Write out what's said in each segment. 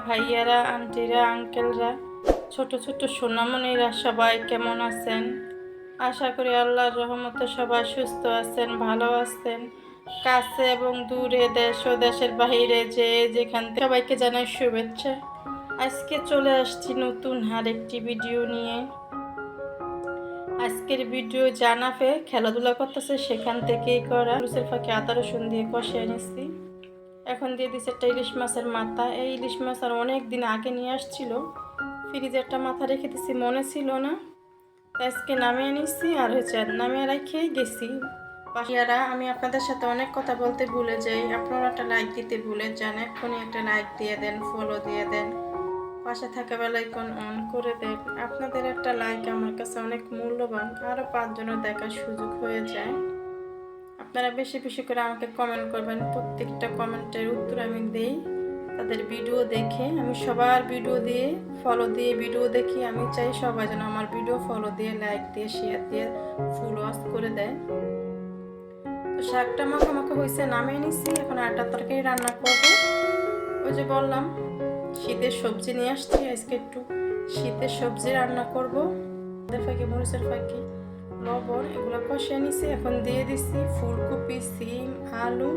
ভাইয়ারা, আন্টিরা, আঙ্কেলরা, ছোট ছোট সোনামণিরা সবাই কেমন আছেন? আশা করি আল্লাহর রহমতে সবাই সুস্থ আছেন, ভালো আছেন। কাছে এবং দূরে, দেশ ও দেশের বাহিরে যে যেখান থেকে সবাইকে জানাই শুভেচ্ছা। আজকে চলে আসছি নতুন আরেকটি ভিডিও নিয়ে। আজকের ভিডিও জানাফে খেলাধুলা করতেছে, সেখান থেকেই করা। লুচের ফাঁকে আদা রসুন দিয়ে কষিয়ে নিচ্ছি। এখন দিয়ে দিচ্ছে একটা ইলিশ মাছের মাথা। এই ইলিশ মাছ আর অনেক দিন আগে নিয়ে আসছিল, ফ্রিজে একটা মাথা রেখে দিচ্ছি, মনে ছিল না, আজকে নামিয়ে নিচ্ছি। আর নামিয়ে রেখেই গেছি। পাখিয়ারা, আমি আপনাদের সাথে অনেক কথা বলতে ভুলে যাই, আপনারা একটা লাইক দিতে ভুলে যান। এখনই একটা লাইক দিয়ে দেন, ফলো দিয়ে দেন, পাশে থাকা বেল আইকন অন করে দেন। আপনাদের একটা লাইক আমার কাছে অনেক মূল্যবান, আরও 5 জনের দেখার সুযোগ হয়ে যায়। আপনারা বেশি বেশি করে আমাকে কমেন্ট করবেন, প্রত্যেকটা কমেন্টের উত্তর আমি দেই। তাদের ভিডিও দেখে আমি সবার ভিডিও দিয়ে ফলো দিয়ে ভিডিও দেখি। আমি চাই সবাই যেন আমার ভিডিও ফলো দিয়ে, লাইক দিয়ে, শেয়ার দিয়ে ফুল ওয়াচ করে দেয়। তো শাকটা মাখা হয়েছে, নামিয়ে নিচ্ছি। এখন আটা তরকারি রান্না করব। ওই যে বললাম শীতের সবজি নিয়ে আসছি, আজকে একটু শীতের সবজি রান্না করব। ফাঁকি মরিচের ফাঁকি লবণ এগুলো কষিয়ে নিছি। এখন দিয়ে দিচ্ছি ফুলকপি, সিম, আলু,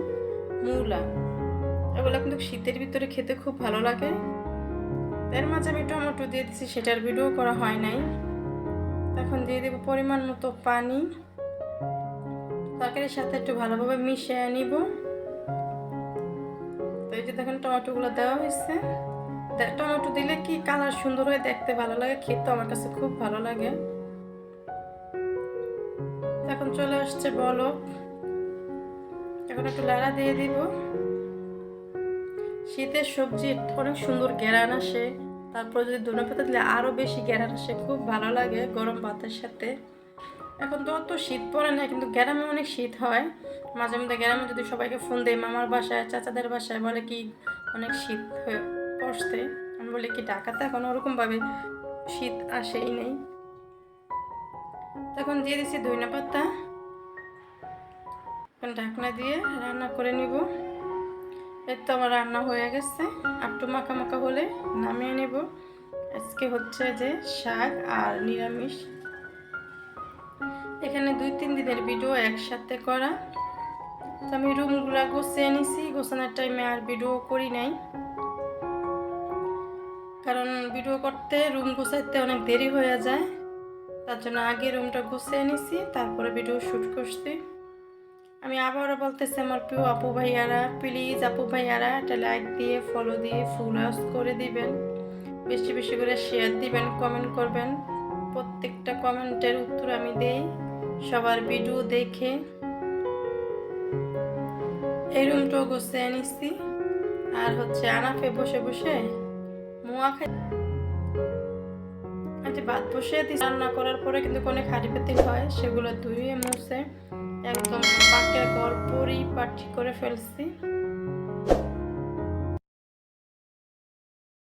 মূলা। এগুলো কিন্তু শীতের ভিতরে খেতে খুব ভালো লাগে। এর মাঝে আমি টমেটো দিয়ে দিচ্ছি, সেটার ভিডিও করা হয় নাই। এখন দিয়ে দেবো পরিমাণ মতো পানি। তরকারির সাথে একটু ভালোভাবে মিশিয়ে নিব। তো এই যে দেখেন টমেটোগুলো দেওয়া হয়েছে। টমেটো দিলে কি কালার সুন্দর হয়ে, দেখতে ভালো লাগে, খেতে আমার কাছে খুব ভালো লাগে। এখন চলে আসছে বলক। এখন একটু লাড়া দিয়ে দিব। শীতের সবজি অনেক সুন্দর ঘেরান আসে, তারপর যদি ধনেপাতা দিলে আরো বেশি ঘেরান আসে, খুব ভালো লাগে গরম ভাতের সাথে। এখন তো অত শীত পড়ে না, কিন্তু গ্রামে অনেক শীত হয়। মাঝে মধ্যে গ্রামে যদি সবাইকে ফোন দেয়, মামার বাসায়, চাচাদের বাসায়, বলে কি অনেক শীত হয়ে পড়ছে। আমি বলি কি ঢাকাতে এখন ওরকম ভাবে শীত আসেই নেই। তখন দিয়ে দিচ্ছি ধনেপাতা। এখন ঢাকনা দিয়ে রান্না করে নিব। এই তো আমার রান্না হয়ে গেছে, একটু মাখা মাখা হলে নামিয়ে নেব। আজকে হচ্ছে যে শাক আর নিরামিষ। এখানে 2-3 দিনের ভিডিও একসাথে করা। তো আমি রুমগুলা গুছিয়ে নিছি, গোছানোর টাইমে আর ভিডিও করি নাই, কারণ ভিডিও করতে রুম গুছাইতে অনেক দেরি হয়ে যায়। তার জন্য আগে রুমটা গুছিয়ে নিছি, তারপরে ভিডিও শ্যুট করছি। আমি আবারও বলতেছি আমার প্রিয় আপু ভাইয়ারা, প্লিজ আপু ভাইয়ারা একটা লাইক দিয়ে, ফলো দিয়ে, ফুল ওয়াচ করে দিবেন। বেশি বেশি করে শেয়ার দিবেন, কমেন্ট করবেন। প্রত্যেকটা কমেন্টের উত্তর আমি দেই, সবার ভিডিও দেখে। এই রুমটাও গুছিয়ে নিচ্ছি। আর আনাফে বসে বসে মোয়া খাই। আচ্ছা, ভাত বসিয়ে দিচ্ছি। রান্না করার পরে কিন্তু অনেক হাঁড়ি পাতিল হয়, সেগুলো ধুয়ে মুছে একদম পাকের ঘর পরিপাটি করে ফেলছি।